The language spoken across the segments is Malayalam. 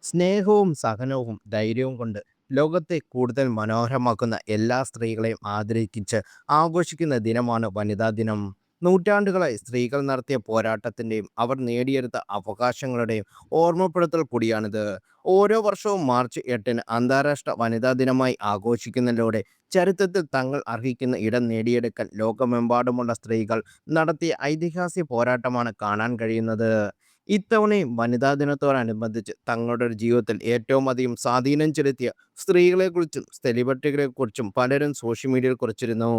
സ്നേഹവും സഹനവും ധൈര്യവും കൊണ്ട് ലോകത്തെ കൂടുതൽ മനോഹരമാക്കുന്ന എല്ലാ സ്ത്രീകളെയും ആദരിച്ച് ആഘോഷിക്കുന്ന ദിനമാണ് വനിതാ ദിനം. നൂറ്റാണ്ടുകളായി സ്ത്രീകൾ നടത്തിയ പോരാട്ടത്തിൻ്റെയും അവർ നേടിയെടുത്ത അവകാശങ്ങളുടെയും ഓർമ്മപ്പെടുത്തൽ കൂടിയാണിത്. ഓരോ വർഷവും മാർച്ച് 8 അന്താരാഷ്ട്ര വനിതാ ദിനമായി ആഘോഷിക്കുന്നതിലൂടെ ചരിത്രത്തിൽ തങ്ങൾ അർഹിക്കുന്ന ഇടം നേടിയെടുക്കാൻ ലോകമെമ്പാടുമുള്ള സ്ത്രീകൾ നടത്തിയ ഐതിഹാസിക പോരാട്ടമാണ് കാണാൻ കഴിയുന്നത്. ഇത്തവണയും വനിതാ ദിനത്തോടനുബന്ധിച്ച് തങ്ങളുടെ ഒരു ജീവിതത്തിൽ ഏറ്റവും അധികം സ്വാധീനം ചെലുത്തിയ സ്ത്രീകളെക്കുറിച്ചും സെലിബ്രിറ്റികളെക്കുറിച്ചും പലരും സോഷ്യൽ മീഡിയയിൽ കുറിച്ചിരുന്നു.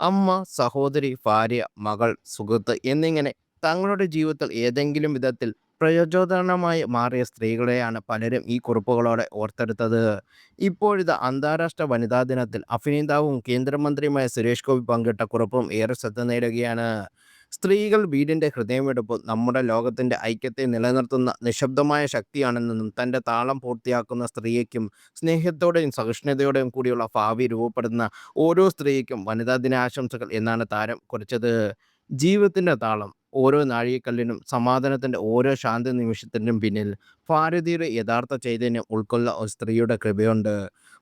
അമ്മ, സഹോദരി, ഭാര്യ, മകൾ, സുഹൃത്ത് എന്നിങ്ങനെ തങ്ങളുടെ ജീവിതത്തിൽ ഏതെങ്കിലും വിധത്തിൽ പ്രചോദനമായി മാറിയ സ്ത്രീകളെയാണ് പലരും ഈ കുറിപ്പുകളോടെ ഓർത്തെടുത്തത്. ഇപ്പോഴിത് അന്താരാഷ്ട്ര വനിതാ ദിനത്തിൽ അഭിനേതാവും കേന്ദ്രമന്ത്രിയുമായ സുരേഷ് ഗോപി പങ്കിട്ട കുറിപ്പും ഏറെ ശ്രദ്ധ നേടുകയാണ്. സ്ത്രീകൾ വീടിൻ്റെ ഹൃദയമെടുപ്പും നമ്മുടെ ലോകത്തിൻ്റെ ഐക്യത്തെ നിലനിർത്തുന്ന നിശബ്ദമായ ശക്തിയാണെന്നും തൻ്റെ താളം പൂർത്തിയാക്കുന്ന സ്ത്രീയ്ക്കും സ്നേഹത്തോടെയും സഹിഷ്ണുതയോടെയും കൂടിയുള്ള ഭാവി രൂപപ്പെടുന്ന ഓരോ സ്ത്രീയ്ക്കും വനിതാ ദിനാശംസകൾ എന്നാണ് താരം കുറിച്ചത്. ജീവിതത്തിൻ്റെ താളം ഓരോ നാഴികക്കല്ലിനും സമാധാനത്തിൻ്റെ ഓരോ ശാന്തി നിമിഷത്തിനും പിന്നിൽ ഭാരതീയരുടെ യഥാർത്ഥ ചൈതന്യം ഉൾക്കൊള്ളുന്ന ഒരു സ്ത്രീയുടെ കൃപയുണ്ട്.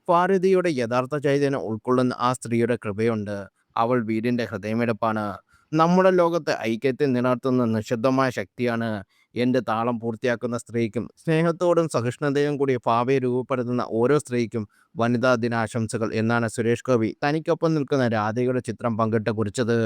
ഭാരതീയയുടെ യഥാർത്ഥ ചൈതന്യം ഉൾക്കൊള്ളുന്ന ആ സ്ത്രീയുടെ കൃപയുണ്ട്. അവൾ വീടിൻ്റെ ഹൃദയമെടുപ്പാണ്. നമ്മുടെ ലോകത്തെ ഐക്യത്തെ നിലനിർത്തുന്ന നിശബ്ദമായ ശക്തിയാണ്. എൻ്റെ താളം പൂർത്തിയാക്കുന്ന സ്ത്രീക്കും സ്നേഹത്തോടും സഹിഷ്ണുതയും കൂടി ഭാവിയെ രൂപപ്പെടുത്തുന്ന ഓരോ സ്ത്രീക്കും വനിതാ ദിനാശംസകൾ എന്നാണ് സുരേഷ് ഗോപി തനിക്കൊപ്പം നിൽക്കുന്ന രാധികയുടെ ചിത്രം പങ്കിട്ട് കുറിച്ചത്.